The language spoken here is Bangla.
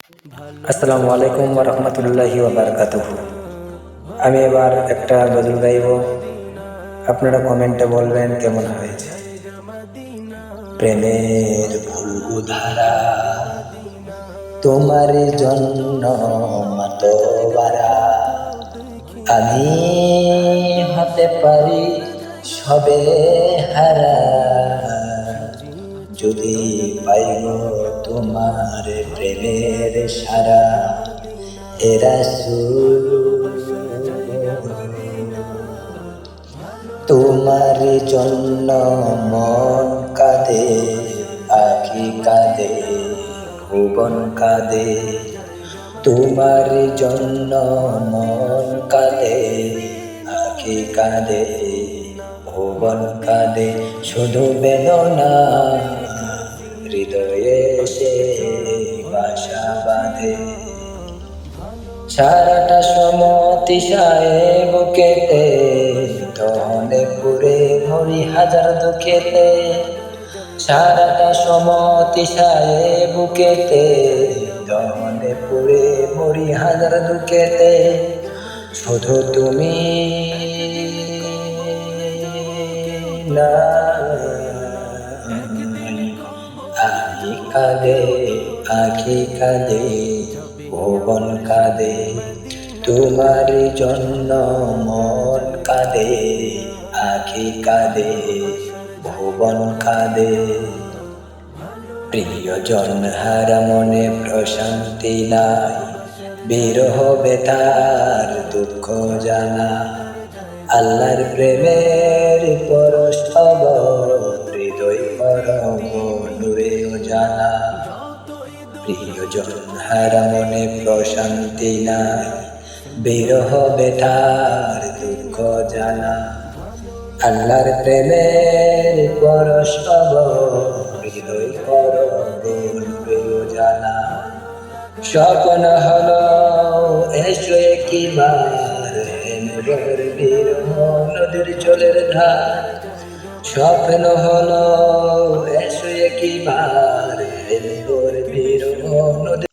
আসসালামু আলাইকুম ওয়া রাহমাতুল্লাহি ওয়া বারাকাতুহু। আমি এবার একটা গজল গাইব, আপনারা কমেন্টে বলবেন কেমন হয়েছে। প্রেমের ফুলধারা তোমার জন্য মাতোয়ারা, আমি হতে পারি সবে হারা, যদি পাইব তোমার প্রেমের সারা। হে রাসূল, তোমার জন্য মন কাঁদে, আখি কাঁদে, ভুবন কাঁদে। তোমার জন্য মন কাঁদে, আখি কাঁদে, ভুবন কাঁদে। শুধু বেদনা হৃদয়ে সে বাসা বাঁধে। সারাটা সমতিশায়ে বুকেতে, দহনে পুরে মরি হাজার দুঃখেতে। সারাটা সমতিশায়ে বুকেতে, দহনে পুরে মরি হাজার দুঃখেতে। শুধু তুমি না, আখি কাঁদে, আখি কাঁদে, ভুবন কাঁদে। তোমার জন্য মন কাঁদে, আখি কাঁদে, ভুবন কাঁদে। প্রিয়জন হারা মনে প্রশান্তি নাই, বিরহ বেতার দুঃখ জানা। আল্লাহর প্রেমের পরশ পাব, হৃদয় করব নূরে জানা। প্রিয়জন হারা মনে প্রশান্তি নাই, বিরহ বেতার দুঃখ জানা। আল্লাহর প্রেমের পরশ পাব, হৃদয় করব নূরে জানা। স্বপ্ন হলো এসো একবার, হেমর বিরহ নদীর জলের ধার। স্বপ্ন হলো এসো একবার, হেমর বিরহ নদীর